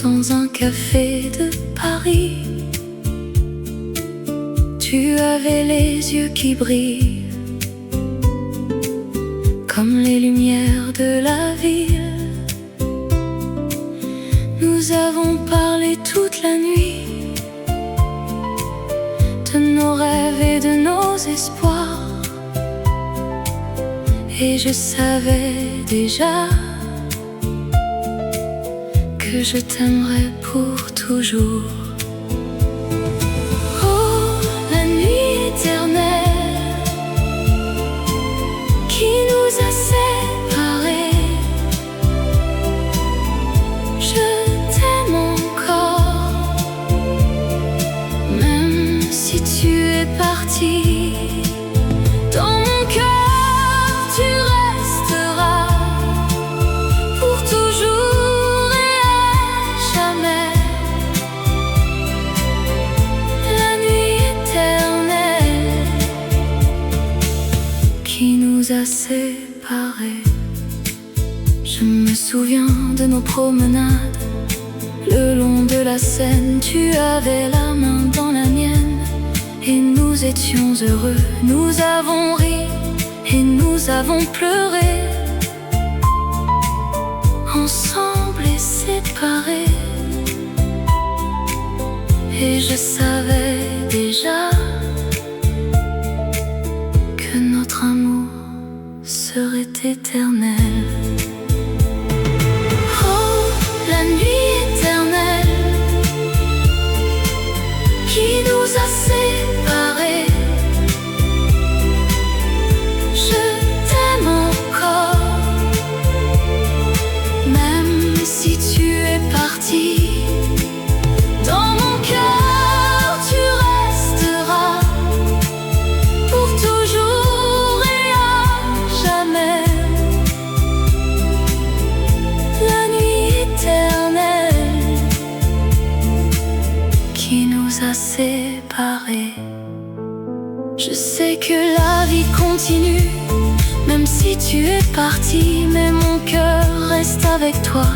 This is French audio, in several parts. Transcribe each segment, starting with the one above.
dans un café de Paris. Tu avais les yeux qui brillent comme les lumières de la ville. Nous avons parlé toute la nuit de nos rêves et de nos espoirs, et je savais déjà que je t'aimerais pour toujours. Oh, la nuit éternelle qui nous a séparés, je t'aime encore, même si tu es parti. Dans mon cœur, tu resteras pour toujours et à jamais. La nuit éternelle qui nous a séparés. Je me souviens de nos promenades le long de la Seine. Tu avais la main dans la mienne et nous étions heureux. Nous avons ri et nous avons pleuré, ensemble et séparés. Et je savais déjà que notre amour serait éternel. Oh, la nuit éternelle qui nous a séparés, je t'aime encore, même si tu es parti. Dans mon cœur, tu resteras pour toujours et à jamais. La nuit éternelle qui nous a séparés. Je sais que la vie continue, même si tu es parti, mais mon cœur reste avec toi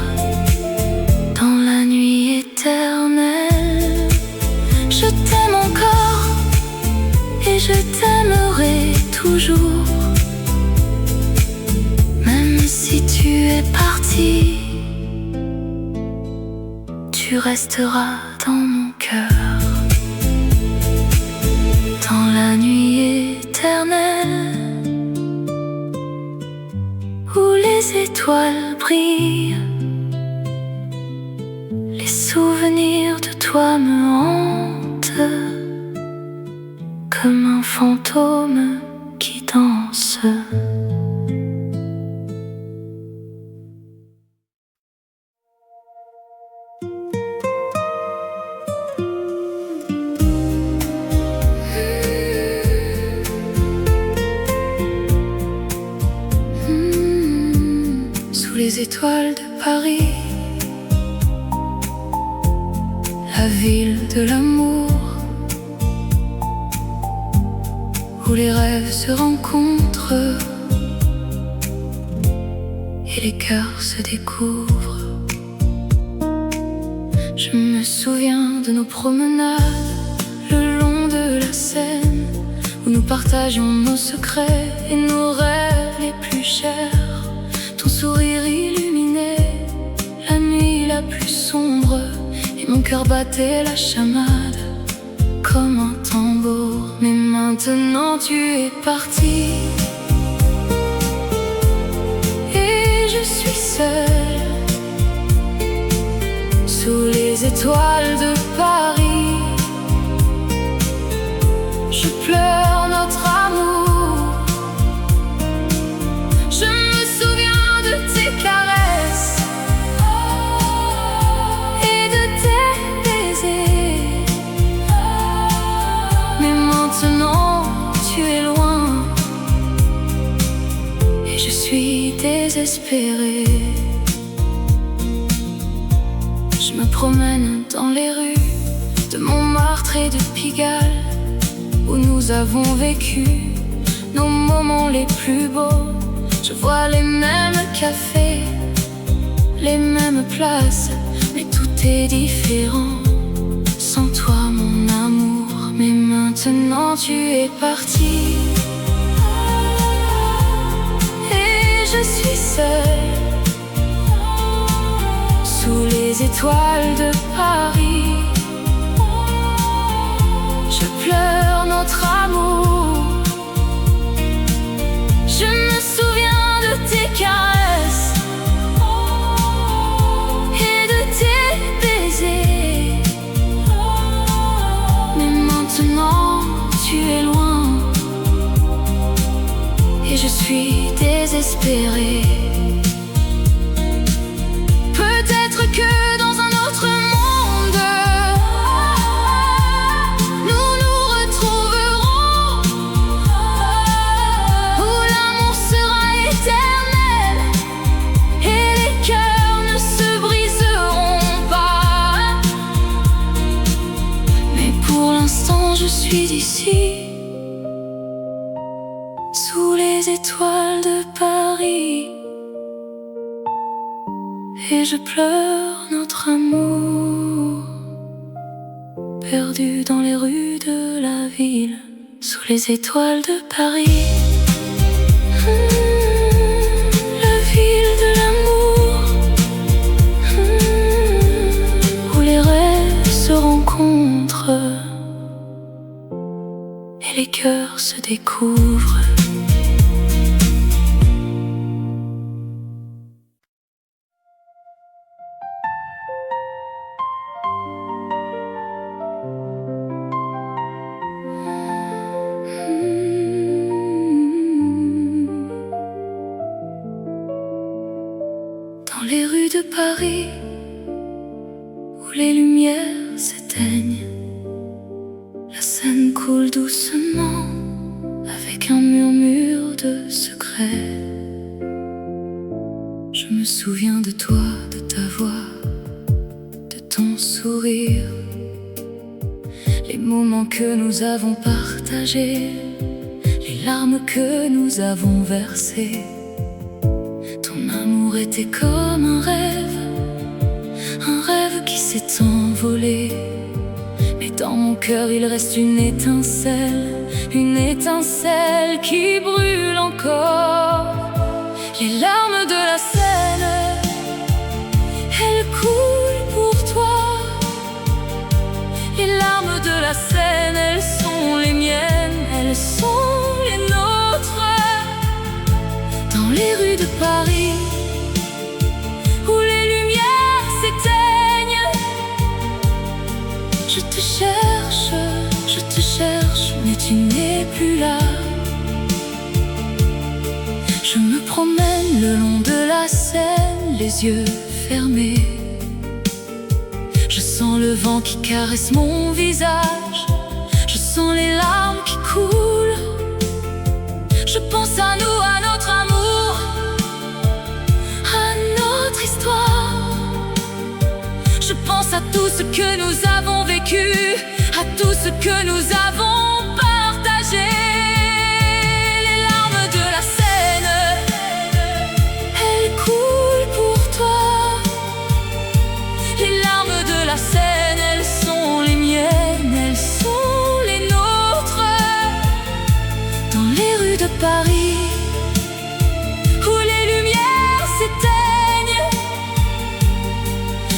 dans la nuit éternelle. Je t'aime encore et je t'aimerai toujours, même si tu es parti, tu resteras dans mon cœur, dans la nuit éternelle où les étoiles brillent. Les souvenirs de toi me hantent comme un fantôme qui danse. Sous les étoiles de Paris, la ville de l'amour, où les rêves se rencontrent et les cœurs se découvrent. Je me souviens de nos promenades le long de la Seine, où nous partagions nos secrets et nos rêves les plus chers. Ton sourire illuminait la nuit la plus sombre, et mon cœur battait la chamade comme un tambour. Mais maintenant tu es parti et je suis seule sous les étoiles de Paris. Je pleure notre amour, je me souviens de tes caresses et de tes baisers. Mais maintenant tu es loin et je suis désespérée. Je me promène dans les rues de Montmartre et de Pigalle, où nous avons vécu nos moments les plus beaux. Je vois les mêmes cafés, les mêmes places, mais tout est différent sans toi mon amour. Mais maintenant tu es parti et je suis seule sous les étoiles de Paris. Je pleure notre amour. Je me souviens de tes caresses et de tes baisers. Mais maintenant tu es loin et je suis désespérée. Peut-être que dans un autre monde nous nous retrouverons, où l'amour sera éternel et les cœurs ne se briseront pas. Mais pour l'instant je suis ici, sous les étoiles de Paris, et je pleure notre amour, perdu dans les rues de la ville, sous les étoiles de Paris. La ville de l'amour, où les rêves se rencontrent et les cœurs se découvrent. Dans les rues de Paris, où les lumières s'éteignent, la Seine coule doucement avec un murmure de secret. Je me souviens de toi, de ta voix, de ton sourire, les moments que nous avons partagés, les larmes que nous avons versées. Ton amour était comme un rêve qui s'est envolé. Mais dans mon cœur il reste une étincelle qui brûle encore. Les larmes de la Seine, elles coulent pour toi. Les larmes de la Seine, elles sont les miennes, elles sont les nôtres. Dans les rues de Paris, où les lumières s'éteignent, je te cherche, mais tu n'es plus là. Je me promène le long de la Seine, les yeux fermés. Je sens le vent qui caresse mon visage, je sens les larmes qui coulent. Je pense à nous, à notre amour, à notre histoire. Je pense à tout ce que nous avons vécu, à tout ce que nous avons partagé. Les larmes de la Seine, elles coulent pour toi. Les larmes de la Seine, elles sont les miennes, elles sont les nôtres. Dans les rues de Paris, où les lumières s'éteignent,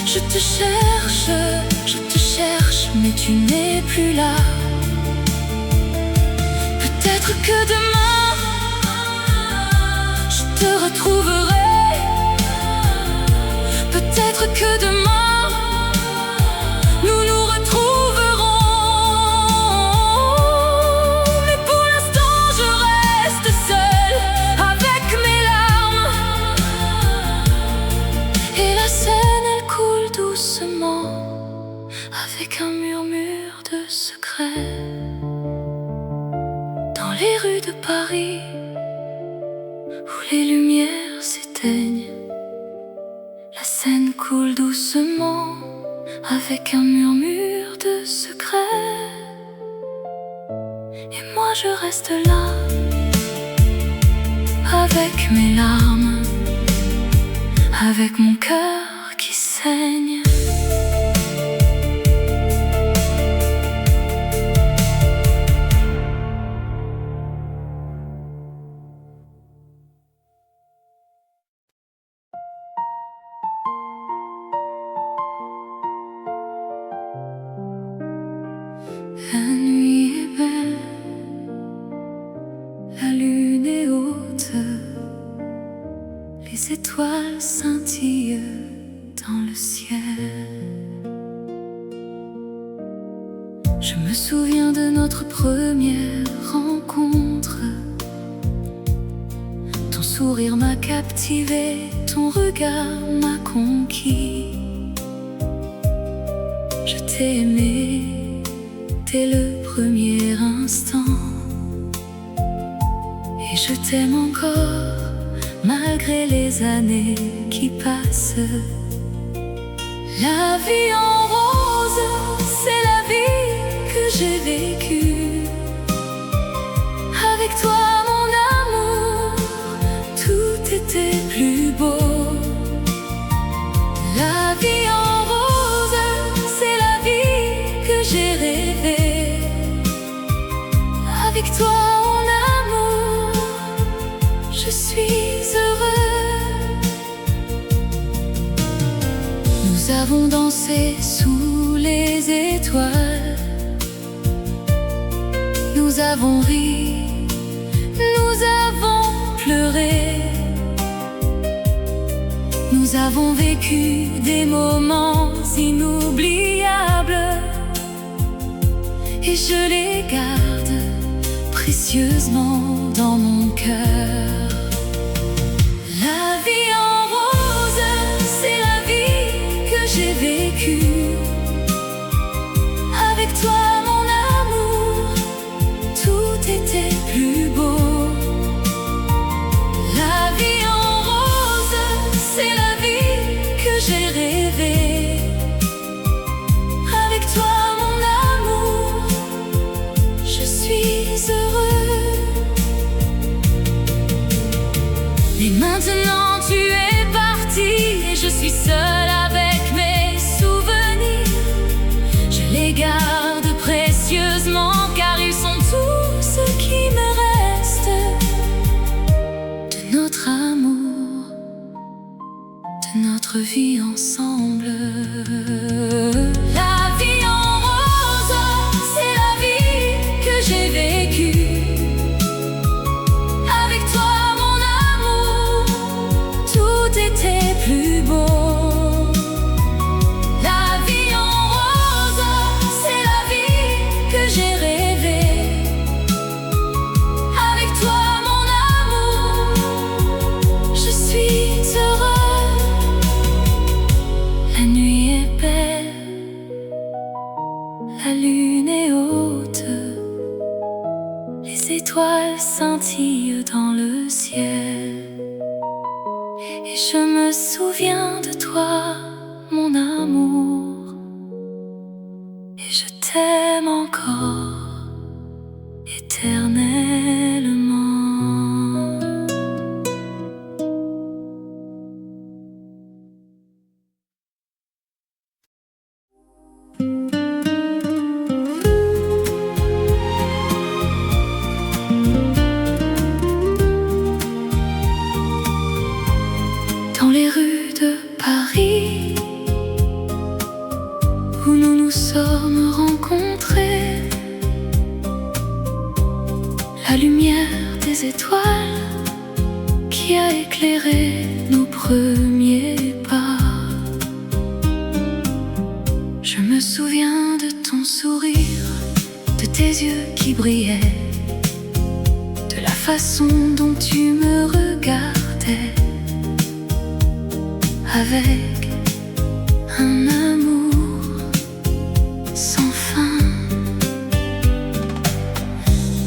je te cherche, mais tu n'es plus là. Peut-être que demain, je te retrouverai. Peut-être que demain, nous nous retrouverons. Mais pour l'instant, je reste seule avec mes larmes. Et la Seine, elle coule doucement avec un murmure de secret. Dans les rues de Paris, où les lumières s'éteignent, la Seine coule doucement avec un murmure de secret. Et moi je reste là avec mes larmes, avec mon cœur qui saigne. La nuit est belle, la lune est haute, les étoiles scintillent dans le ciel. Je me souviens de notre première rencontre. Ton sourire m'a captivé, ton regard m'a conquis. Je t'ai aimé dès le premier instant, et je t'aime encore malgré les années qui passent. La vie en rose, c'est la vie que j'ai vécue. Avec toi, mon amour, tout était plus beau. La vie en rose, c'est la vie que j'ai rêvée. Avec toi, mon amour, je suis heureux. Nous avons dansé sous les étoiles. Nous avons ri, nous avons pleuré. Nous avons vécu des moments inoubliables, et je les garde précieusement dans mon cœur. La vie en rose, c'est la vie que j'ai vécue. Avec toi, mon amour, tout était plus beau. La vie en rose, c'est la vie que j'ai rêvée. Avec toi, mon amour, je suis heureux. Et maintenant tu es parti, et je suis seule avec mes souvenirs. Je les garde précieusement, car ils sont tout ce qui me reste de notre amour, de notre vie ensemble. La vie en rose, c'est la vie que j'ai vécue. Avec toi, mon amour, tout était plus beau. La vie en rose, c'est la vie que j'ai rêvée. Avec toi, mon amour, je suis heureux. La nuit est belle, la lune est haute, les étoiles scintillent dans le ciel. Et je me souviens de toi, mon amour, et je t'aime encore éternellement. Dans les rues de Paris, où nous nous sommes rencontrés, la lumière des étoiles qui a éclairé nos premiers pas. Je me souviens de ton sourire, de tes yeux qui brillaient, de la façon dont tu me regardais, avec un amour sans fin.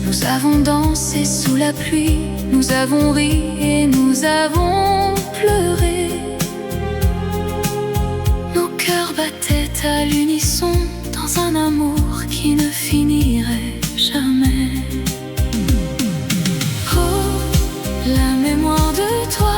Nous avons dansé sous la pluie, nous avons ri et nous avons pleuré. Nos cœurs battaient à l'unisson dans un amour qui ne finirait jamais. Oh, la mémoire de toi,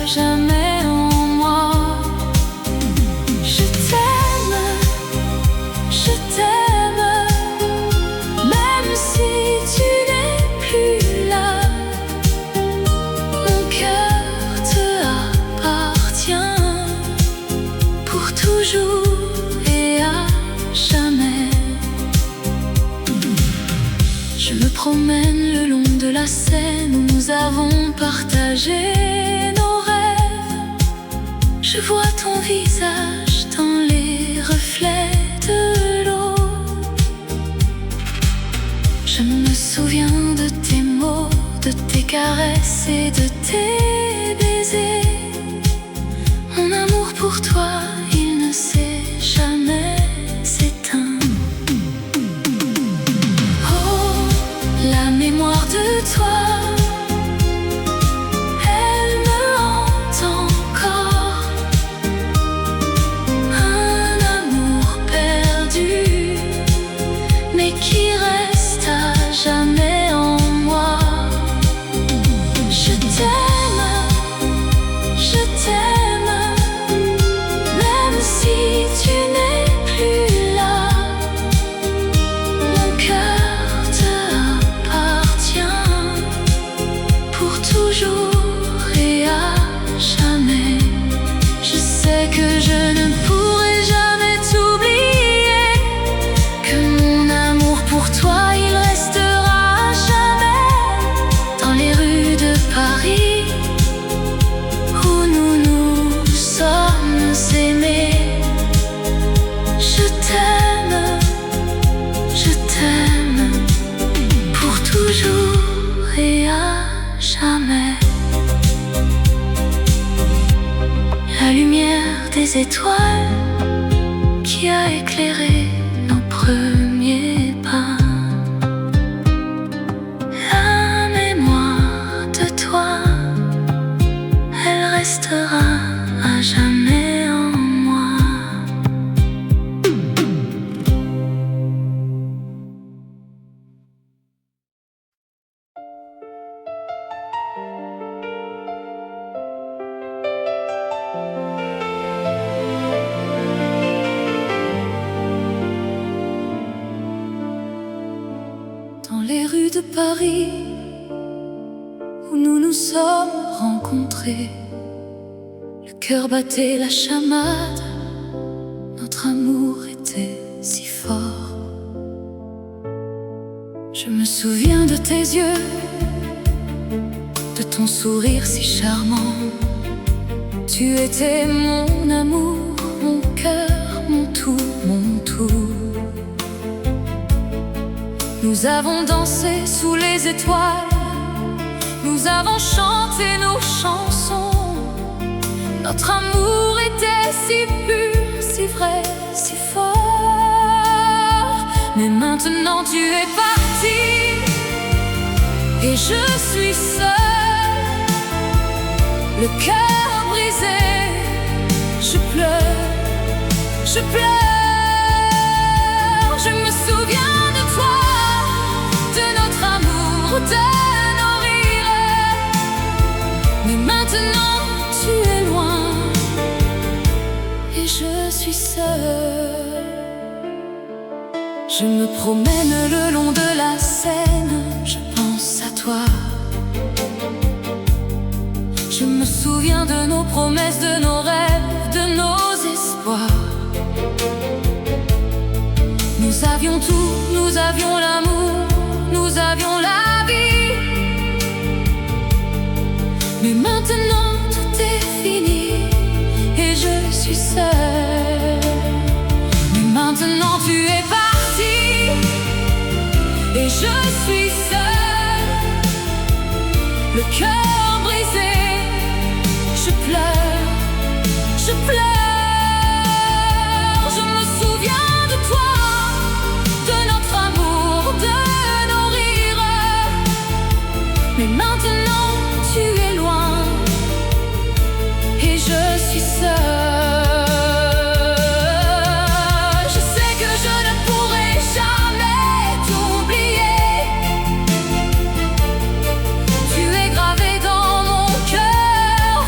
jamais en moi. Je t'aime, même si tu n'es Je me promène le long de la Seine où nous avons partagé nos rêves. Je vois ton visage dans les reflets de l'eau. Je me souviens de tes mots, de tes caresses et de tes baisers. Mon amour pour toi, il ne s'est jamais éteint. Oh, la mémoire de toi, elle me hante encore. Un amour perdu, mais qui reste à jamais en moi. Je t'aime, je t'aime, même si tu n'es plus là. Mon cœur te appartient pour toujours et à jamais. Je sais que je ne pourrai jamais t'oublier, que mon amour pour toi, il restera à jamais dans les rues de Paris où nous nous sommes aimés. Je t'aime pour toujours et à jamais. La lumière des étoiles qui a éclairé nos premiers pas. La mémoire de toi, elle restera à jamais en moi. Dans les rues de Paris où nous nous sommes rencontrés, le cœur battait la chamade, notre amour était si fort. Je me souviens de tes yeux, de ton sourire si charmant. Tu étais mon amour, mon cœur, mon tout, mon tout. Nous avons dansé sous les étoiles, nous avons chanté nos chansons. Notre amour était si pur, si vrai, si fort. Mais maintenant tu es parti et je suis seule, le cœur brisé. Je pleure, je pleure. Je me souviens de toi, de notre amour, de nos rires. Mais maintenant tu es loin et je suis seule. Je me promène le long de la Seine, je pense à toi. Je me souviens de nos promesses, de nos rêves, de nos espoirs. Nous avions tout, nous avions l'amour, nous avions la vie. Mais maintenant tout est fini et je suis seule. Mais maintenant tu es parti et je suis seule, le cœur brisé. Je pleure, je pleure. Je me souviens de toi, de notre amour, de nos rires. Mais maintenant tu es loin et je suis seule. Je sais que je ne pourrai jamais t'oublier. Tu es gravé dans mon cœur,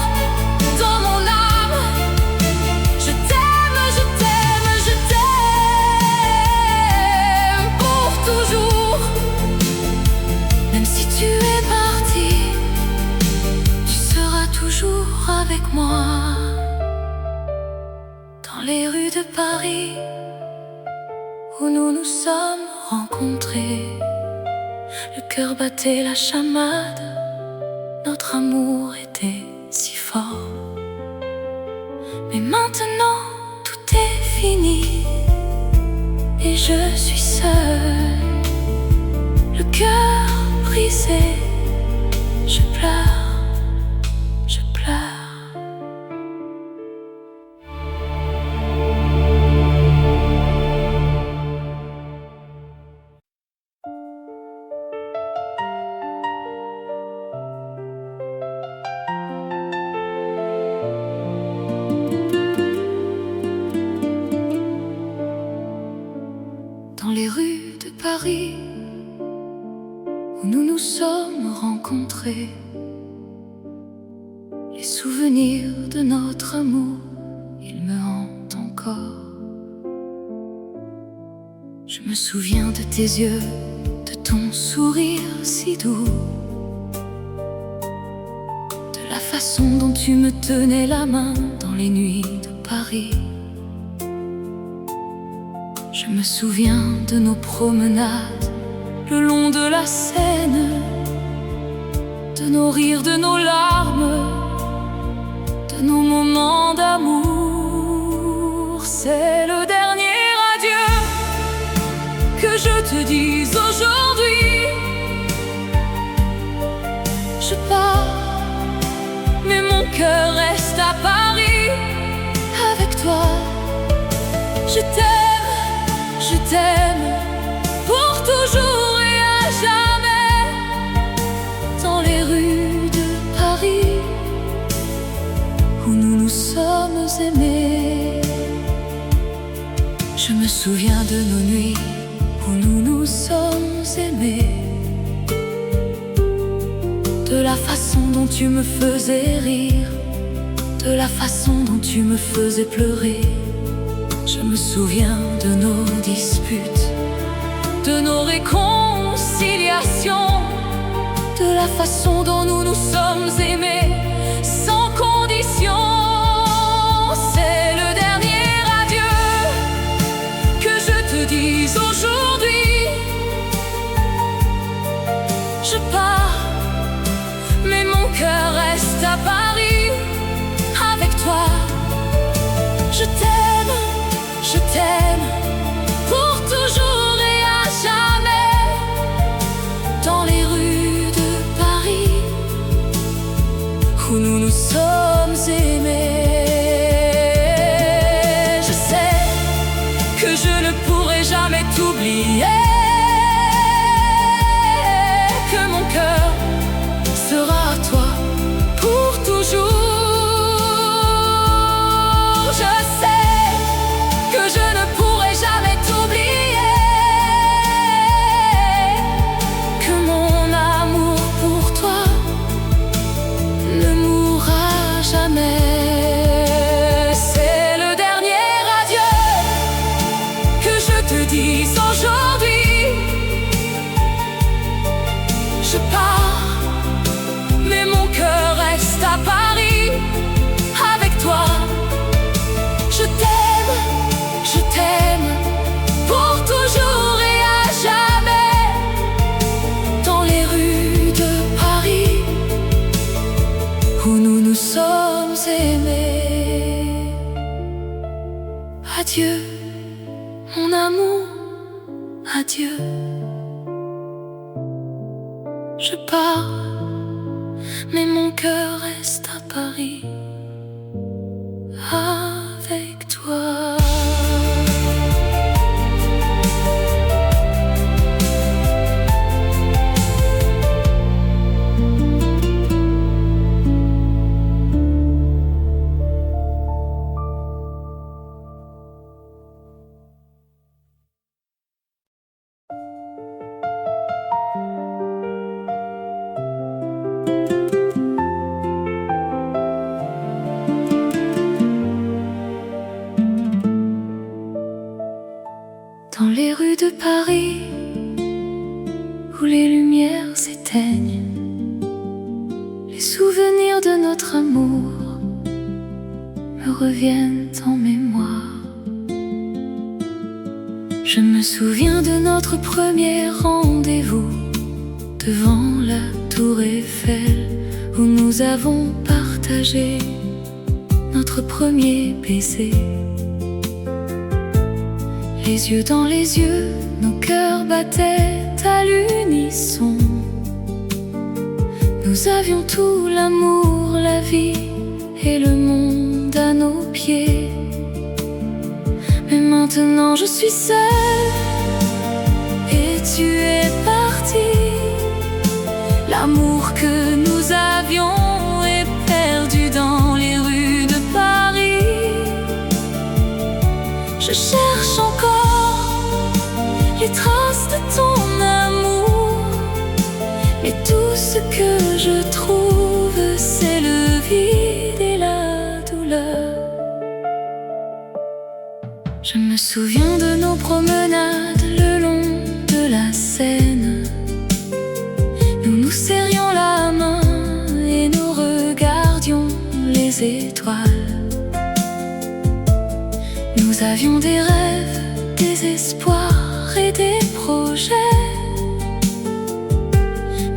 dans mon âme. Je t'aime, je t'aime, je t'aime pour toujours. Même si tu es parti, tu seras toujours avec moi. Dans les rues de Paris où nous nous sommes rencontrés, cœur battait la chamade, notre amour était si fort. Mais maintenant tout est fini et je suis seule, le cœur brisé. Je pleure, je pleure. Dans les rues de Paris, où nous nous sommes rencontrés, les souvenirs de notre amour, ils me hantent encore. Je me souviens de tes yeux, de ton sourire si doux, de la façon dont tu me tenais la main dans les nuits de Paris. Je me souviens de nos promenades le long de la Seine, de nos rires, de nos larmes, de nos moments d'amour. C'est le dernier adieu que je te dise aujourd'hui. Je pars, mais mon cœur reste à Paris avec toi. Je t'aime pour toujours et à jamais. Dans les rues de Paris où nous nous sommes aimés, je me souviens de nos nuits où nous nous sommes aimés, de la façon dont tu me faisais rire, de la façon dont tu me faisais pleurer. Je me souviens de nos disputes, de nos réconciliations, de la façon dont nous nous sommes aimés sans condition. C'est le dernier adieu que je te dise aujourd'hui. Je pars, mais mon cœur reste à Paris avec toi. Je t'aime pour toujours et à jamais. Dans les rues de Paris où nous nous sommes aimés. Je sais que je ne pourrai jamais t'oublier, que mon cœur sera à toi pour toujours. Je sais que je ne pourrai jamais t'oublier, que mon amour pour toi ne mourra jamais. C'est le dernier adieu que je te dise aujourd'hui. Je pars, mais mon cœur reste à Paris avec toi. Je t'aime pour toujours et à jamais. Dans les rues de Paris où nous nous sommes aimés. Adieu, mon amour, adieu. Je pars, mais mon cœur reste à Paris avec toi. Dans les rues de Paris où les lumières s'éteignent, les souvenirs de notre amour me reviennent en mémoire. Je me souviens de notre premier rendez-vous devant la tour Eiffel où nous avons partagé notre premier baiser. Les yeux dans les yeux, nos cœurs battaient à l'unisson. Nous avions tout, l'amour, la vie et le monde à nos pieds. Mais maintenant je suis seule et tu es parti. L'amour que nous avions est perdu dans les rues de Paris. Je cherche encore les traces de ton amour, mais tout ce que je trouve, c'est le vide et la douleur. Je me souviens de nos promenades le long de la Seine. Nous nous serrions la main et nous regardions les étoiles. Nous avions des rêves, des espoirs et des projets.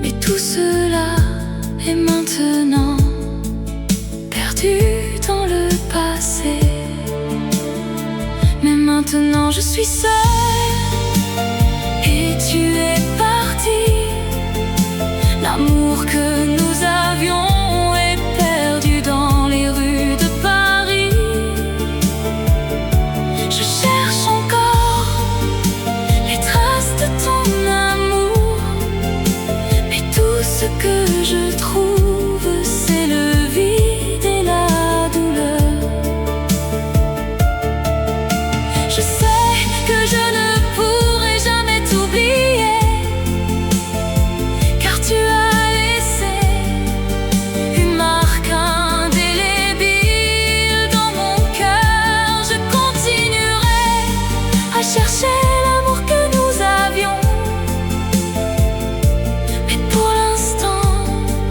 Mais tout cela est maintenant perdu dans le passé. Mais maintenant je suis seule et tu es parti. L'amour que nous avions est perdu dans les rues de Paris. Je cherche encore les traces de ton amour, mais tout ce que je trouve, c'est le vide et la douleur. Je sais que je ne pourrai jamais t'oublier, car tu as laissé une marque indélébile dans mon cœur. Je continuerai à chercher l'amour que nous avions, mais pour l'instant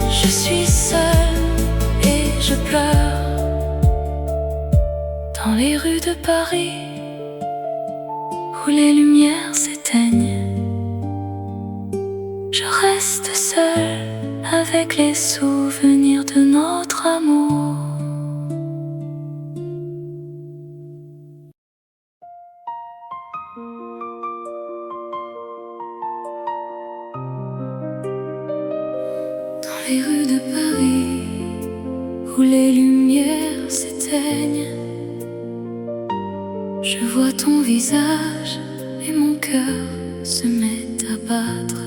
je suis seule et je pleure dans les rues de Paris où les lumières s'éteignent. Je reste seule avec les souvenirs de notre amour. Dans les rues de Paris où les lumières s'éteignent, je vois ton visage et mon cœur se met à battre.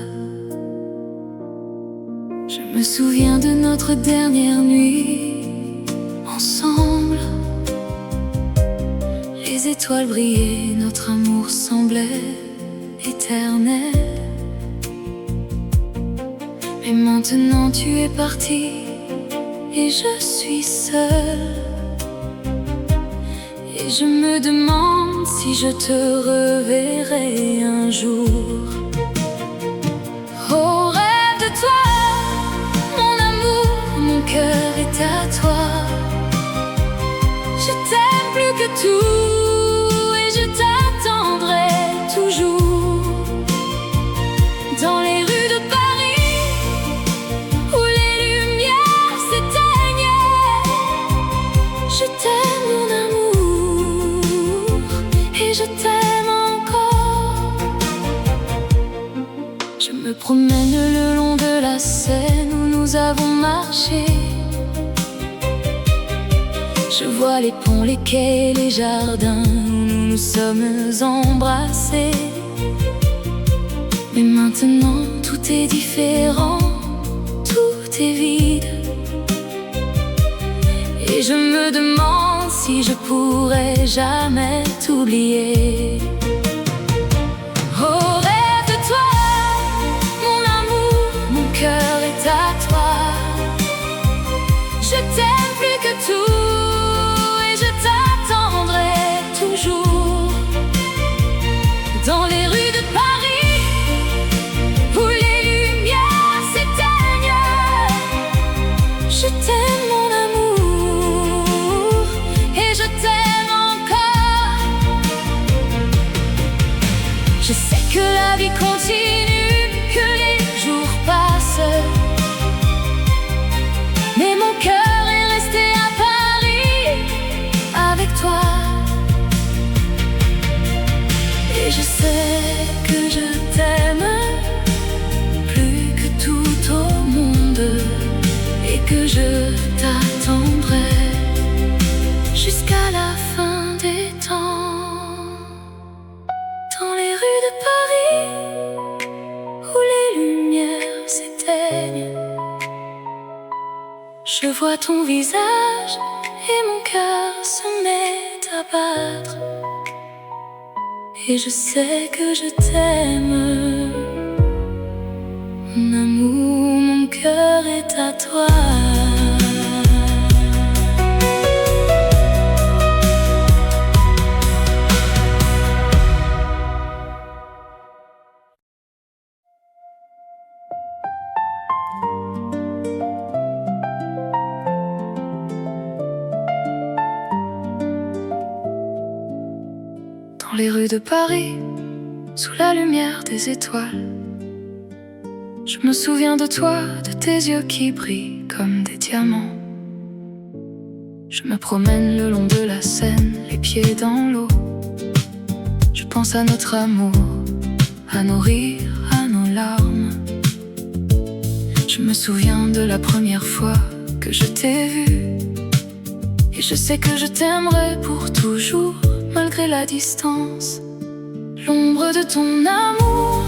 Je me souviens de notre dernière nuit ensemble. Les étoiles brillaient, notre amour semblait éternel. Mais maintenant tu es parti et je suis seule. Et je me demande si je te reverrai un jour. Oh, rêve de toi, mon amour, mon cœur est à toi. Je t'aime plus que tout et je t'attendrai toujours. Dans les rues de Paris où les lumières s'éteignent, je t'aime mon amour et je t'aime encore. Je me promène le long de la Seine où nous avons marché. Je vois les ponts, les quais, les jardins où nous nous sommes embrassés. Mais maintenant tout est différent, tout est vide. Et je me demande si je pourrai jamais t'oublier. Oh, rêve de toi, mon amour, mon cœur est à toi. Je t'aime plus que tout et je t'attendrai toujours. Dans les rues de Paris où les lumières s'éteignent, je t'aime mon amour et je t'aime encore. Je sais que la vie continue, que les jours passent. que je t'attendrai jusqu'à la fin des temps. Dans les rues de Paris, où les lumières s'éteignent, je vois ton visage et mon cœur se met à battre. Et je sais que je t'aime, mon amour, mon cœur est à toi. Dans les rues de Paris, sous la lumière des étoiles, je me souviens de toi, de tes yeux qui brillent comme des diamants. Je me promène le long de la Seine, les pieds dans l'eau. Je pense à notre amour, à nos rires, à nos larmes. Je me souviens de la première fois que je t'ai vu, et je sais que je t'aimerai pour toujours, malgré la distance. L'ombre de ton amour,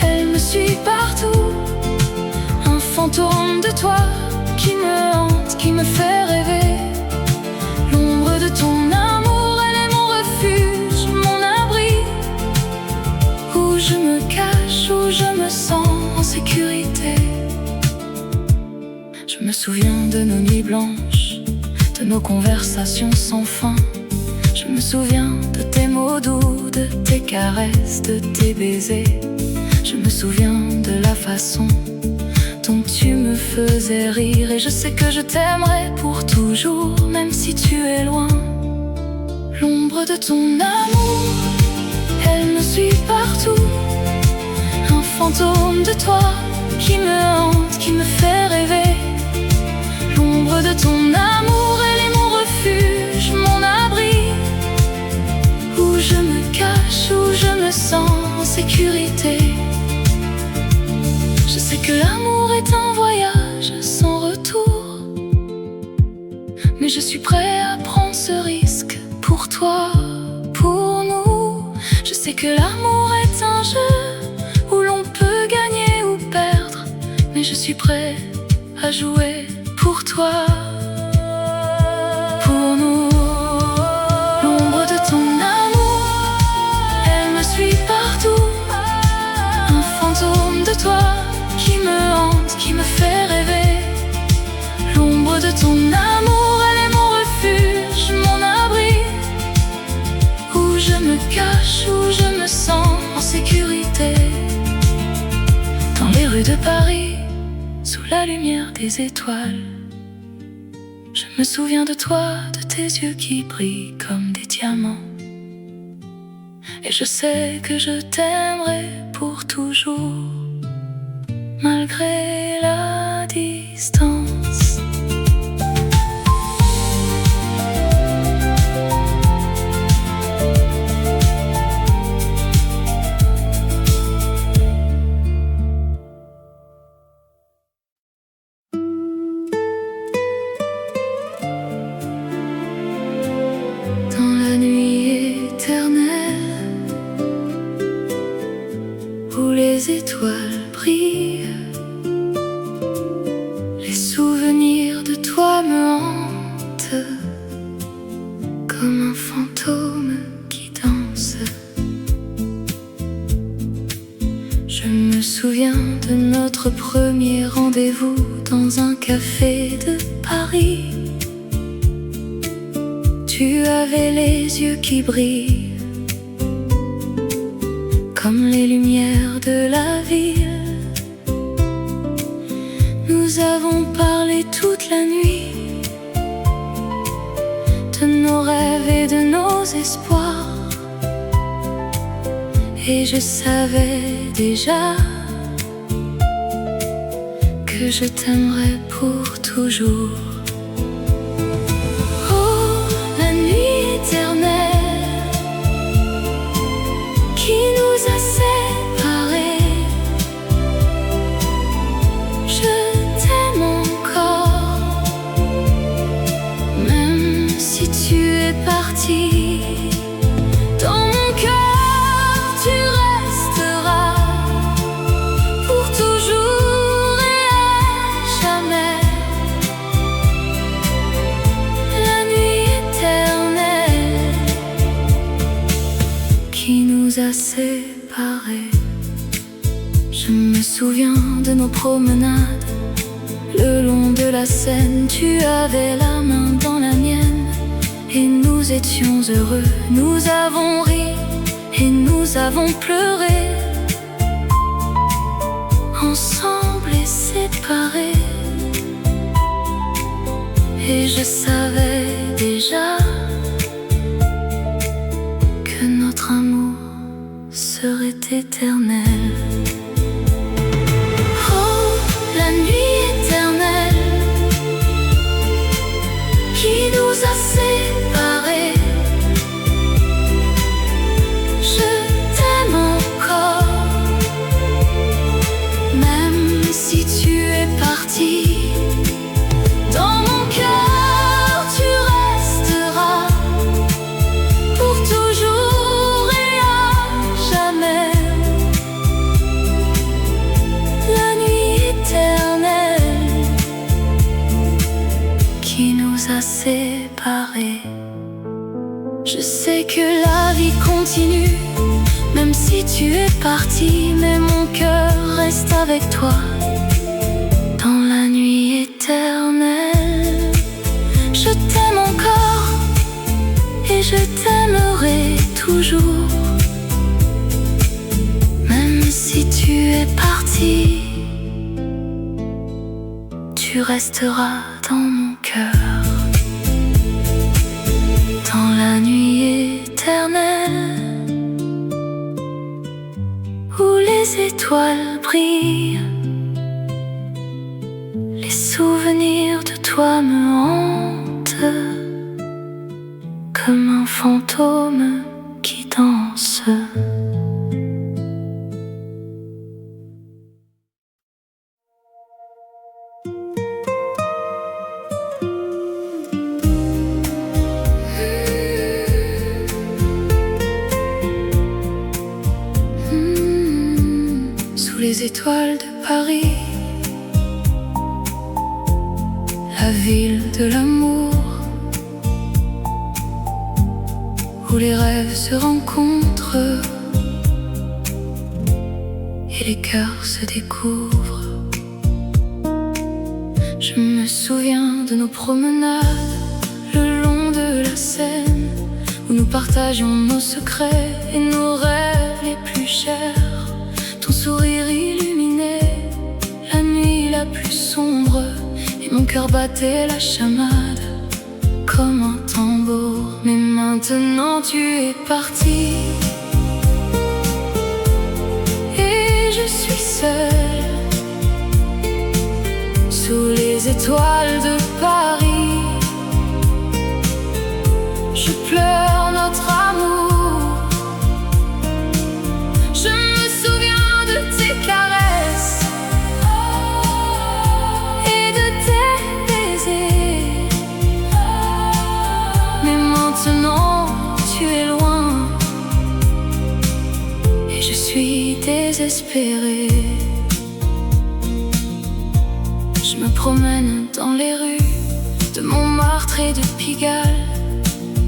elle me suit partout. Un fantôme de toi qui me hante, qui me fait rêver. L'ombre de ton amour, elle est mon refuge, mon abri, où je me cache, où je me sens en sécurité. Je me souviens de nos nuits blanches, de nos conversations sans fin. Je me souviens de tes mots doux, de tes caresses, de tes baisers. Je me souviens de la façon dont tu me faisais rire. Et je sais que je t'aimerai pour toujours, même si tu es loin. L'ombre de ton amour, elle me suit partout. Un fantôme de toi qui me hante, qui me fait rêver. L'ombre de ton amour, elle est mon refuge, mon abri, où je me cache, où je me sens en sécurité. Je sais que l'amour est un voyage sans retour, mais je suis prêt à prendre ce risque pour toi, pour nous. Je sais que l'amour est un jeu où l'on peut gagner ou perdre, mais je suis prêt à jouer pour toi, pour nous. L'ombre de ton amour, elle me suit partout. Un fantôme de toi qui me hante, qui me fait rêver. L'ombre de ton amour, elle est mon refuge, mon abri, où je me cache, où je me sens en sécurité. Dans les rues de Paris, sous la lumière des étoiles, je me souviens de toi, de tes yeux qui brillent comme des diamants. Et je sais que je t'aimerai pour toujours, malgré la distance. Dans la nuit éternelle, où les étoiles brillent, les souvenirs de toi me hantent comme un fantôme qui danse. Je me souviens de notre premier rendez-vous dans un café de Paris. Tu avais les yeux qui brillent comme les lumières de la ville. Nous avons parlé toute la nuit de nos rêves et de nos espoirs, et je savais déjà que je t'aimerais pour toujours. Qui nous a séparés, je t'aime encore. Je me souviens de nos promenades le long de la Seine. Tu avais la main dans la mienne et nous étions heureux. Nous avons ri et nous avons pleuré, ensemble et séparés. Et je savais déjà que notre amour serait éternel. Oh, la nuit éternelle qui nous a séparés. Je t'aime encore, même si tu es parti. Dans mon cœur tu resteras pour toujours et à jamais. La nuit éternelle qui nous a séparés. Je sais que la vie continue, même si tu es parti, mais mon cœur reste avec toi dans la nuit éternelle. Je t'aime encore et je t'aimerai toujours, même si tu es parti, tu resteras dans mon cœur, dans la nuit éternelle où les étoiles brillent. Les souvenirs de toi me hantent comme un fantôme qui danse. Sous les étoiles de Paris, la ville de l'amour, où les rêves se rencontrent et les cœurs se découvrent. Je me souviens de nos promenades le long de la Seine, où nous partagions nos secrets et nos rêves les plus chers. Ton sourire illuminait la nuit la plus sombre, et mon cœur battait la chamade comme un tambour. Mais maintenant tu es parti et je suis seule sous les étoiles de Paris. Je pleure notre amour. Je me souviens de tes caresses et de tes baisers. Mais maintenant tu es loin et je suis désespérée. Je me promène dans les rues de Montmartre et de Pigalle,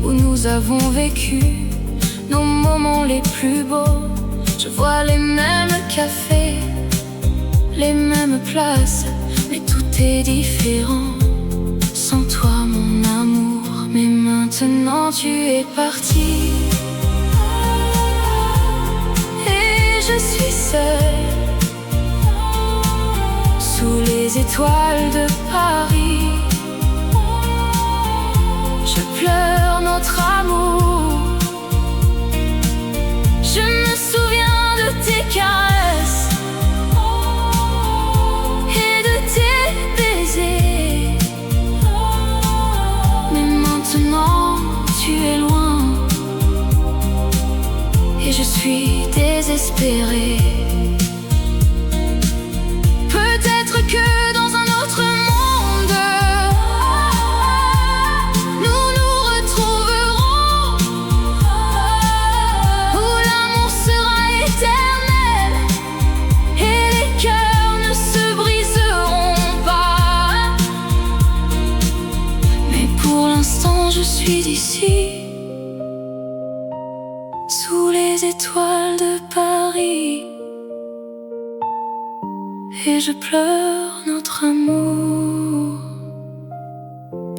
où nous avons vécu nos moments les plus beaux. Je vois les mêmes cafés, les mêmes places, mais tout est différent sans toi mon amour. Mais maintenant tu es parti et je suis seule sous les étoiles de Paris. Je pleure notre amour. Je me souviens de tes caresses et de tes baisers. Mais maintenant tu es loin et je suis désespérée. Peut-être que dans un autre monde nous nous retrouverons, où l'amour sera éternel et les cœurs ne se briseront pas. Mais pour l'instant je suis ici sous les étoiles de Paris. et je pleure notre amour,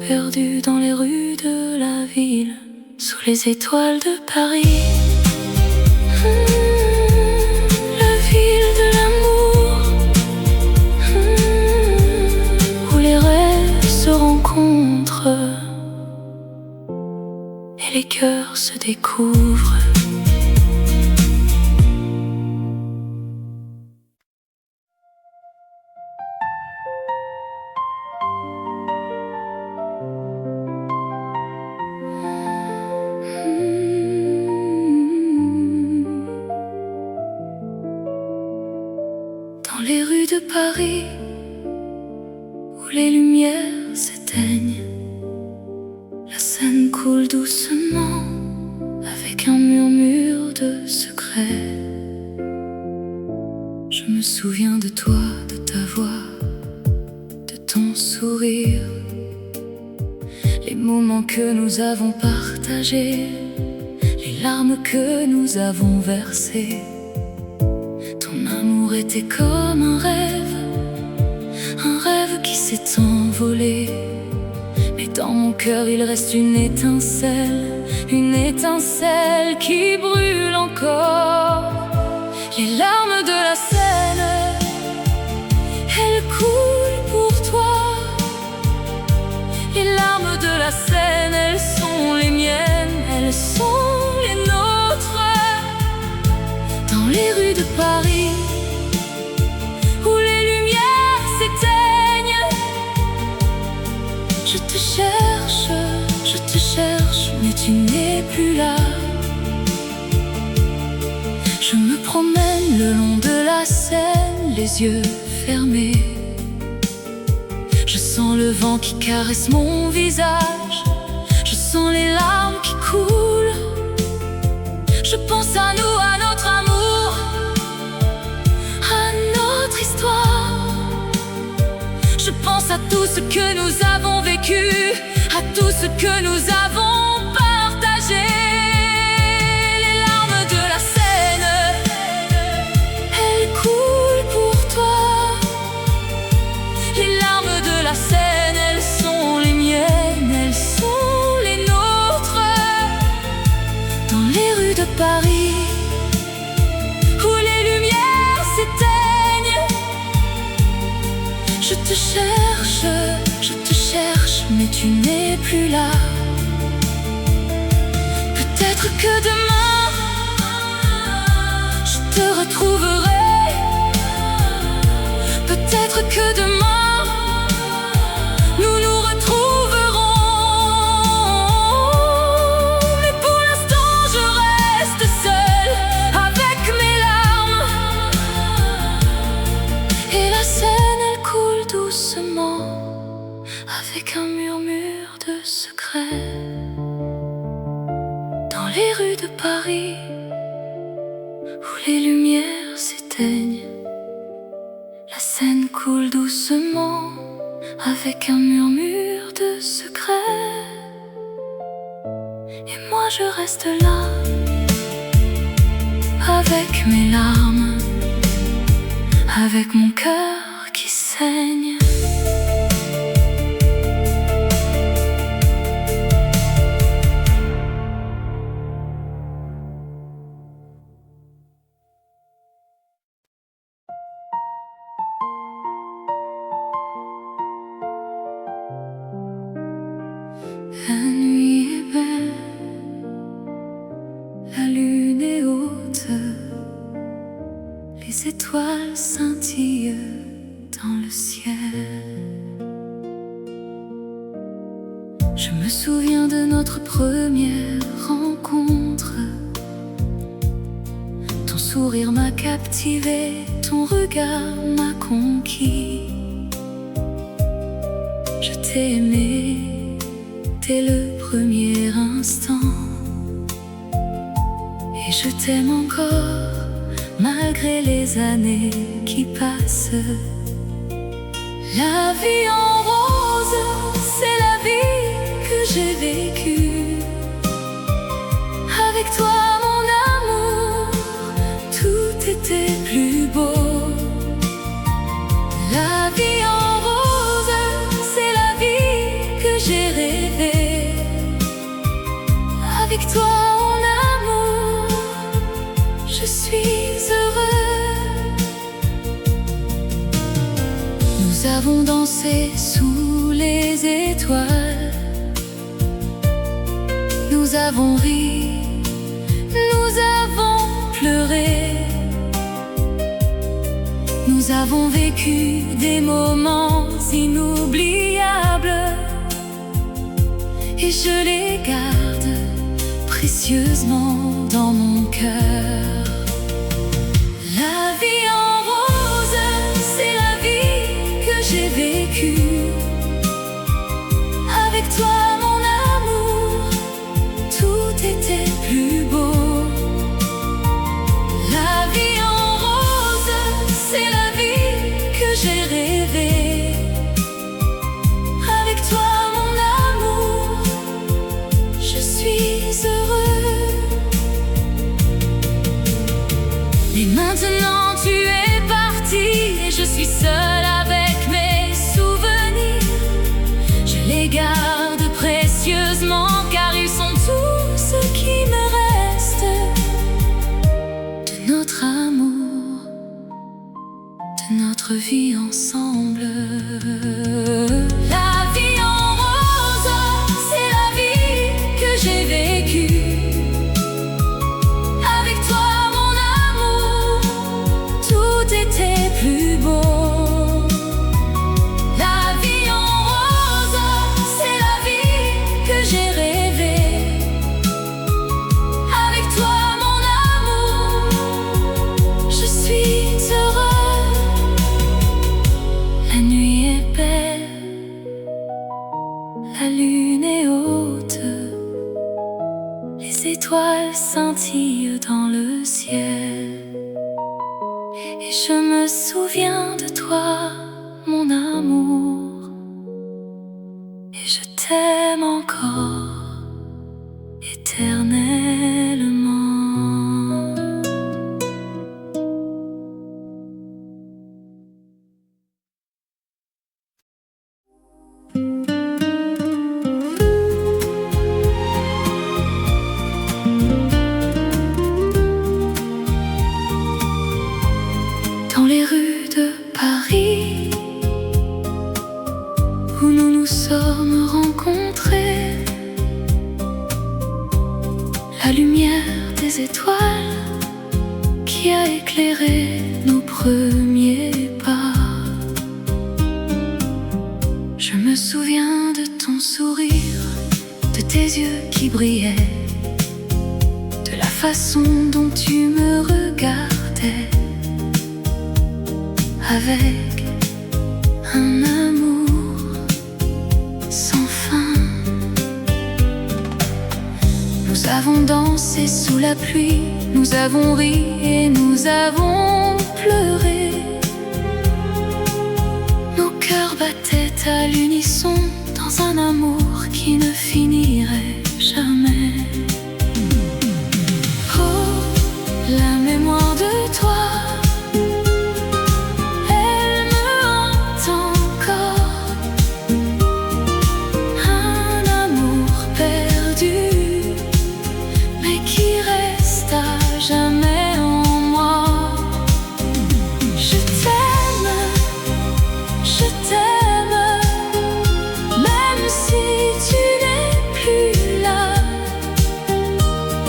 perdu dans les rues de la ville, sous les étoiles de Paris. La ville de l'amour, où les rêves se rencontrent et les cœurs se découvrent. Dans les rues de Paris, où les lumières s'éteignent, la Seine coule doucement avec un murmure de secret. Je me souviens de toi, de ta voix, de ton sourire, les moments que nous avons partagés, les larmes que nous avons versées. Ton amour était comme un rêve qui s'est envolé. Mais dans mon cœur il reste une étincelle qui brûle encore. Les larmes de la Seine, elles coulent pour toi. Les larmes de la Seine, elles sont les miennes, elles sont les nôtres. Dans les rues de Paris, où les lumières s'éteignent, je te cherche, mais tu n'es plus là. Je me promène le long de la Seine, les yeux fermés. Je sens le vent qui caresse mon visage, je sens les larmes qui coulent. Je pense à nous, à notre amour, à notre histoire. Je pense à tout ce que nous avons vécu, à tout ce que nous avons partagé. Les larmes de la Seine, elles coulent pour toi. Les larmes de la Seine, elles sont les miennes, elles sont les nôtres. Dans les rues de Paris, où les lumières s'éteignent, je te cherche, mais tu n'es plus là. Peut-être que demain, je te retrouverai. Peut-être que demain, nous nous retrouverons. Mais pour l'instant, je reste seule avec mes larmes. Et la Seine, elle coule doucement avec un murmure de secret. Dans les rues de Paris, où les lumières s'éteignent, la Seine coule doucement avec un murmure de secret. Et moi je reste là avec mes larmes, avec mon cœur qui saigne. La nuit est belle, la lune est haute, les étoiles scintillent dans le ciel. Je me souviens de notre première rencontre. Ton sourire m'a captivé, ton regard m'a conquis. Je t'ai aimé dès le premier instant, et je t'aime encore malgré les années qui passent. La vie en rose, c'est la vie que j'ai vécue. Avec toi mon amour, tout était plus beau. Nous avons dansé sous les étoiles. Nous avons ri, nous avons pleuré. Nous avons vécu des moments inoubliables, et je les garde précieusement dans mon cœur. La vie en rose, c'est la vie que j'ai vécue. Avec toi, mon amour, tout était plus beau. La vie en rose, c'est la vie que j'ai rêvée. Avec toi, mon amour, je suis heureux. Et maintenant tu es parti, et je suis seule avec mes souvenirs. Je les garde précieusement, car ils sont tout ce qui me reste de notre amour, de notre vie ensemble. La vie en rose, c'est la vie que j'ai vécue. Avec toi, mon amour, tout était plus beau. La vie en rose, c'est la vie que j'ai rêvée. Avec toi, mon amour, je suis heureux. La nuit est belle, la lune est haute, les étoiles scintillent dans le ciel. Et je me souviens de toi, mon amour, et je t'aime encore éternellement. Dans les rues de Paris, où nous nous sommes rencontrés, la lumière des étoiles qui a éclairé nos premiers pas. Je me souviens de ton sourire, de tes yeux qui brillaient, de la façon dont tu me regardais, avec un amour sans fin. Nous avons dansé sous la pluie, nous avons ri et nous avons pleuré. Nos cœurs battaient à l'unisson dans un amour qui ne finirait jamais. Oh, la mémoire de toi, jamais en moi. Je t'aime, même si tu n'es plus là.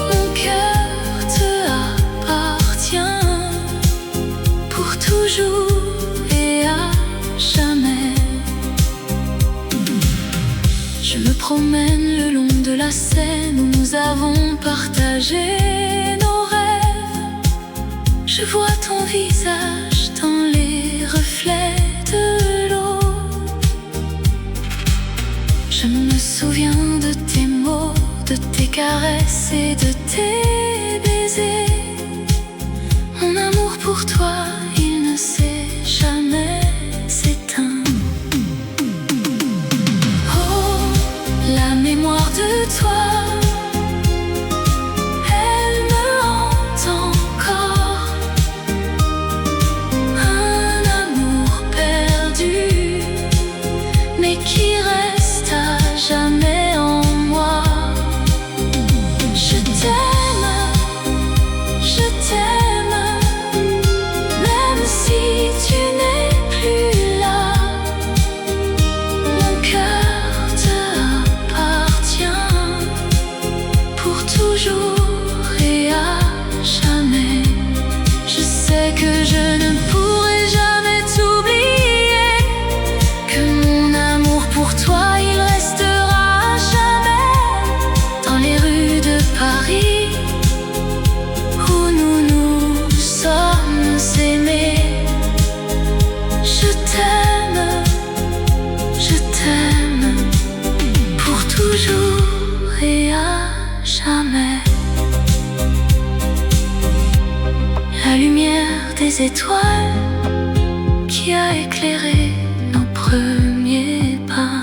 Mon cœur te appartient pour toujours et à jamais. Je me promène le long de la Seine où nous avons partagé. Je vois ton visage dans les reflets de l'eau. Je me souviens de tes mots, de tes caresses et de tes baisers. Mon amour pour toi, il ne s'est jamais éteint. Oh, la mémoire de toi, qui reste à jamais en moi. Je t'aime, qui a éclairé nos premiers pas.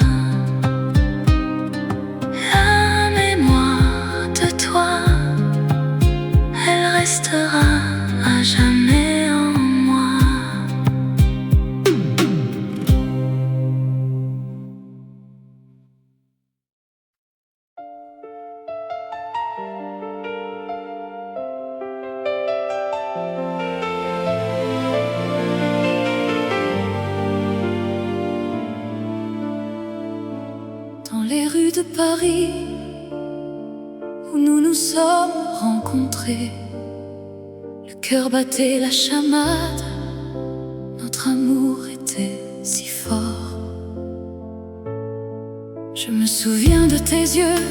La mémoire de toi, elle restera à jamais en moi. Dans les rues de Paris, où nous nous sommes rencontrés, le cœur battait la chamade, notre amour était si fort. Je me souviens de tes yeux,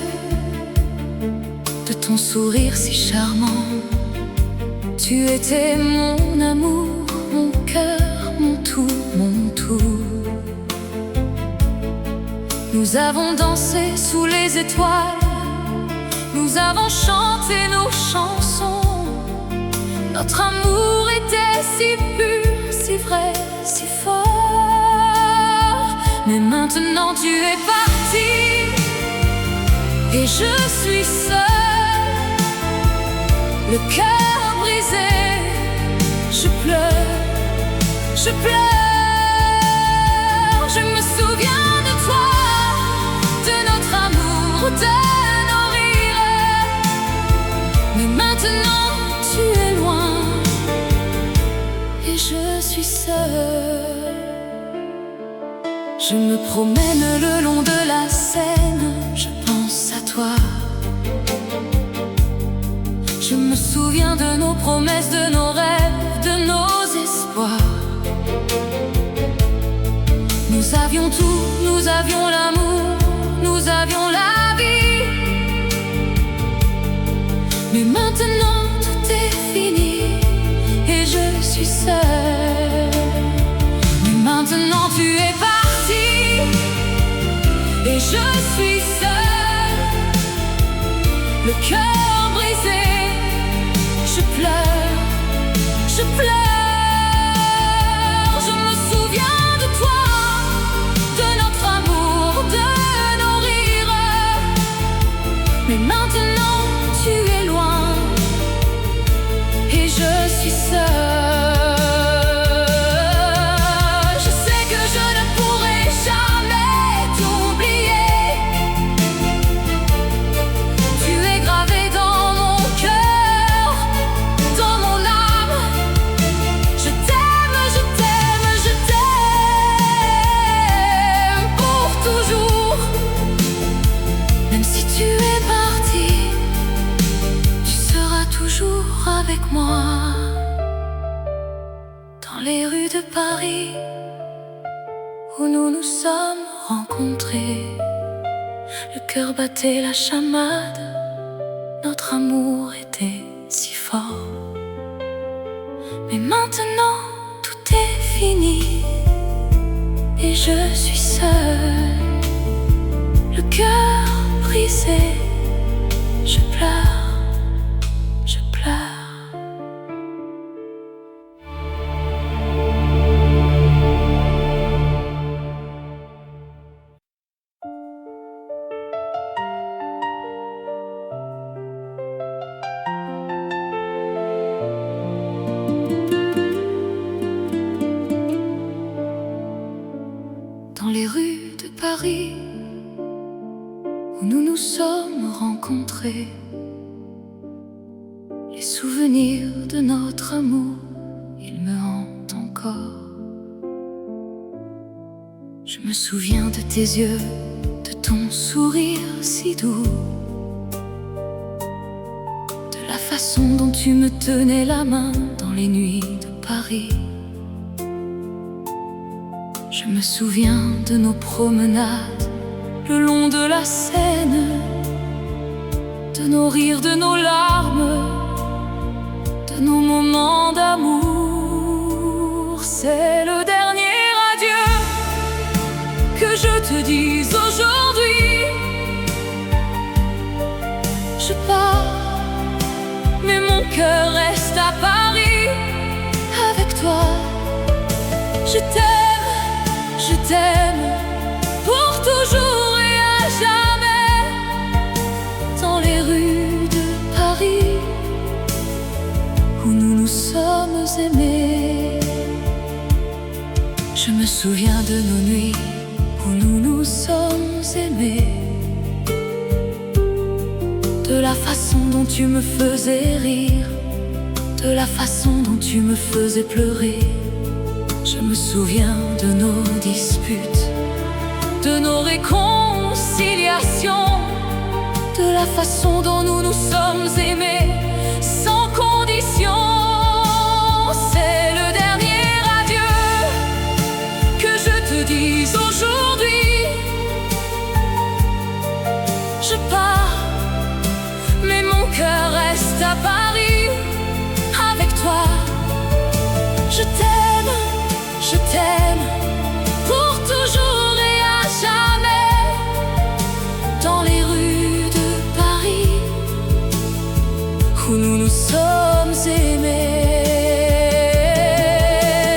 de ton sourire si charmant. Tu étais mon amour, mon cœur, mon tout, mon tout. Nous avons dansé sous les étoiles, nous avons chanté nos chansons. Notre amour était si pur, si vrai, si fort. Mais maintenant tu es parti et je suis seule, le cœur brisé. Je pleure, je pleure. Je me souviens de toi, de notre amour, de nos rires. Mais maintenant tu es loin et je suis seule. Je me promène le long de la Seine, je pense à toi. Je me souviens de nos promesses, de nos rêves, de nos espoirs. Nous avions tout, nous avions l'amour, nous avions la vie. Mais maintenant tout est fini et je suis seule. Mais maintenant tu es parti et je suis seule, le cœur brisé. Je pleure, je pleure. Je me souviens de toi, de notre amour, de nos rires. Mais maintenant tu es loin et je suis seule. Je sais que je ne pourrai jamais t'oublier. Tu es gravé dans mon cœur, dans mon âme. Je t'aime, je t'aime, je t'aime pour toujours. Même si tu es parti, tu seras toujours avec moi. Dans les rues de Paris, où nous nous sommes rencontrés, le cœur battait la chamade, notre amour était si fort. Mais maintenant tout est fini et je suis seule, le cœur brisé. Je pleure, je pleure. Dans les rues de Paris, où nous nous sommes rencontrés, les souvenirs de notre amour, ils me hantent encore. Je me souviens de tes yeux, de ton sourire si doux, de la façon dont tu me tenais la main dans les nuits de Paris. Je me souviens de nos promenades le long de la Seine, de nos rires, de nos larmes, de nos moments d'amour. C'est le dernier adieu que je te dise aujourd'hui. Je pars, mais mon cœur reste à Paris avec toi. je t'aime pour toujours et à jamais. Dans les rues de Paris où nous nous sommes aimés. Je me souviens de nos nuits où nous nous sommes aimés. De la façon dont tu me faisais rire, de la façon dont tu me faisais pleurer. Je me souviens de nos disputes, de nos réconciliations, de la façon dont nous nous sommes aimés, sans condition. C'est le dernier adieu que je te dis aujourd'hui. Je pars, mais mon cœur reste à Paris avec toi. Je t'aime pour toujours et à jamais. Dans les rues de Paris où nous nous sommes aimés.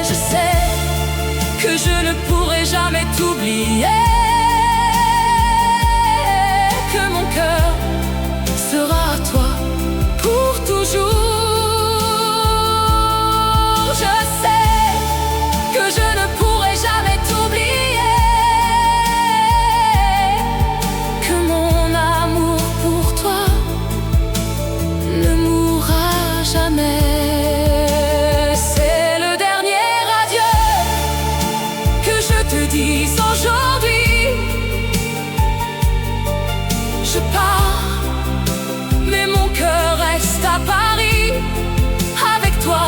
Je sais que je ne pourrai jamais t'oublier, que mon cœur sera à toi pour toujours. Je sais que je ne pourrai jamais t'oublier, que mon amour pour toi ne mourra jamais. C'est le dernier adieu que je te dis aujourd'hui. Je pars, mais mon cœur reste à Paris avec toi.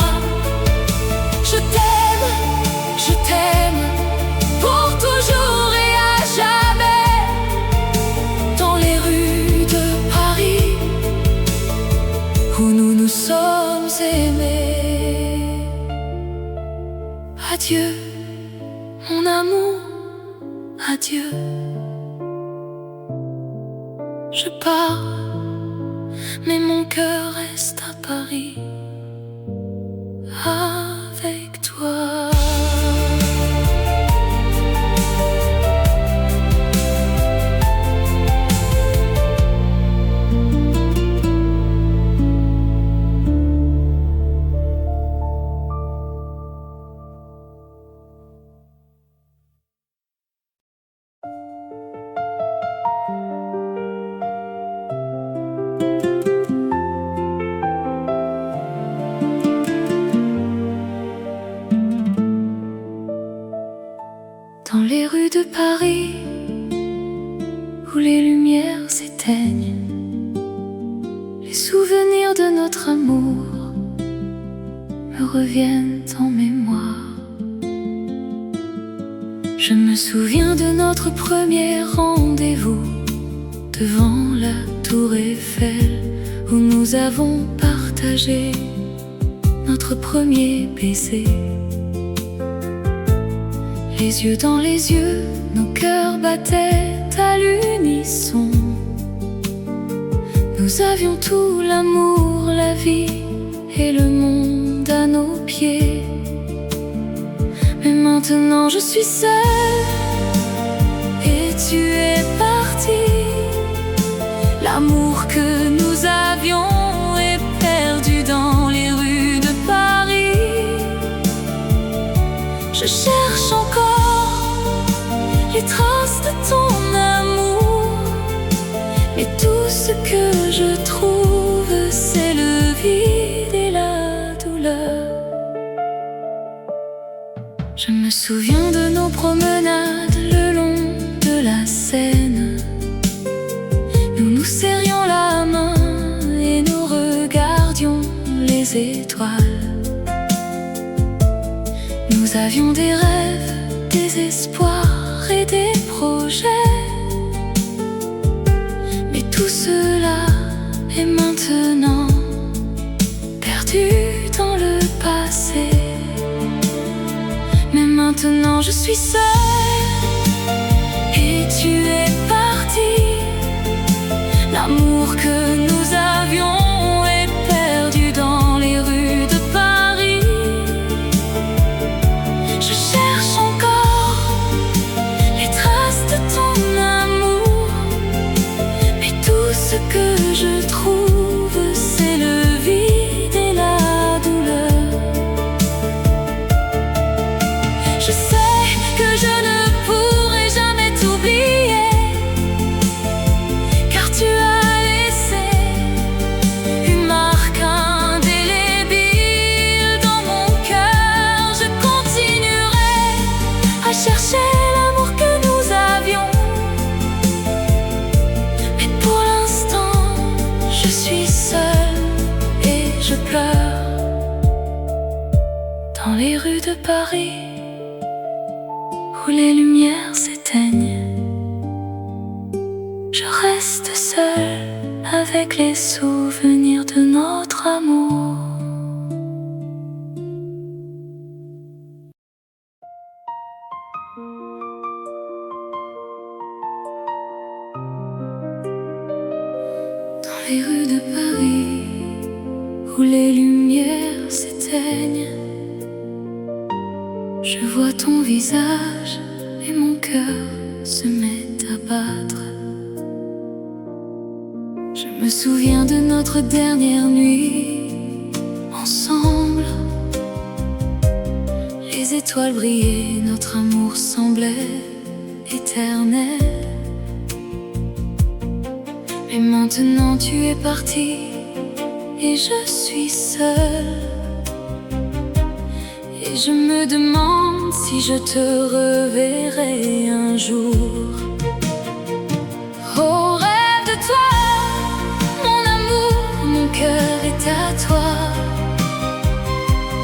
Je t'aime pour toujours et à jamais. Dans les rues de Paris où nous nous sommes aimés. Adieu, mon amour, adieu. Je pars, mais mon cœur reste à Paris avec toi. Dans les rues de Paris où les lumières s'éteignent, les souvenirs de notre amour me reviennent en mémoire. Je me souviens de notre premier rendez-vous devant la tour Eiffel, où nous avons partagé notre premier baiser. Les yeux dans les yeux, nos cœurs battaient à l'unisson. Nous avions tout, l'amour, la vie et le monde à nos pieds. Mais maintenant je suis seule et tu es parti. L'amour que nous avions est perdu dans les rues de Paris. Je cherche encore les traces de ton amour, mais tout ce que je trouve, c'est le vide et la douleur. Je me souviens de nos promenades le long de la Seine. Nous nous serrions la main et nous regardions les étoiles. Nous avions des rêves, des espoirs et des projets. Mais tout cela est maintenant perdu dans le passé. Mais maintenant je suis seule et tu es parti. L'amour que nous avions est perdu dans les rues de Paris. Je cherche Paris, où les lumières s'éteignent, je reste seule avec les souvenirs de notre amour. Dans les rues de Paris, où les lumières s'éteignent, je vois ton visage et mon cœur se met à battre. Je me souviens de notre dernière nuit ensemble. Les étoiles brillaient, notre amour semblait éternel. Mais maintenant tu es parti et je suis seule. Et je me demande si je te reverrai un jour. Oh, rêve de toi, mon amour, mon cœur est à toi.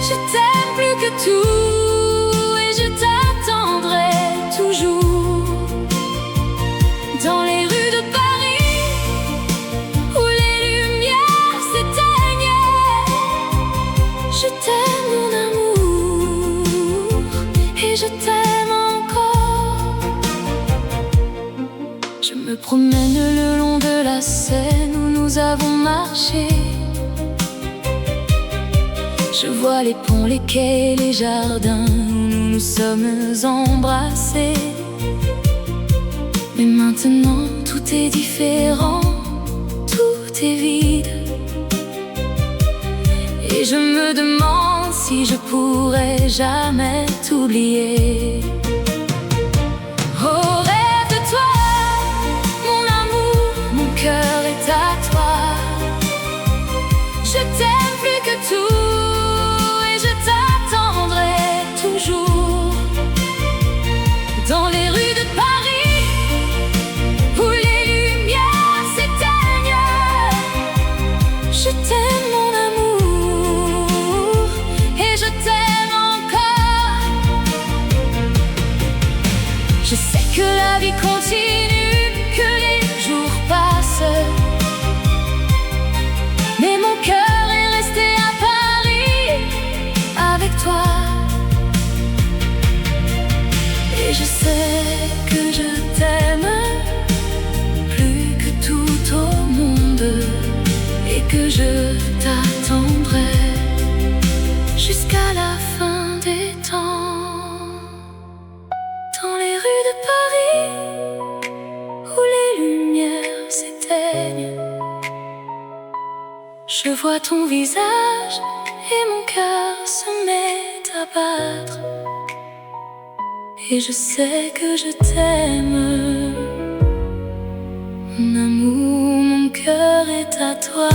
Je t'aime plus que tout et je t'attendrai toujours. Dans les rues de Paris, où les lumières s'éteignent, je t'aime mon amour et je t'aime encore. Je me promène le long de la Seine où nous avons marché. Je vois les ponts, les quais, les jardins où nous nous sommes embrassés. Mais maintenant tout est différent, tout est vide. Et je me demande si je pourrai jamais t'oublier. Oh, rêve de toi, mon amour, mon cœur est à toi. Je t'aime plus que tout et je t'attendrai toujours. Dans les rues de Paris, où les lumières s'éteignent, je t'aime mon amour et je t'aime encore. Je sais que la vie continue, que les jours passent, mais mon cœur est resté à Paris avec toi. Et je sais que je t'aime plus que tout au monde et que je t'attendrai jusqu'à la fin des temps. Dans les rues de Paris, où les lumières s'éteignent, je vois ton visage et mon cœur se met à battre. Et je sais que je t'aime, mon amour, mon cœur est à toi.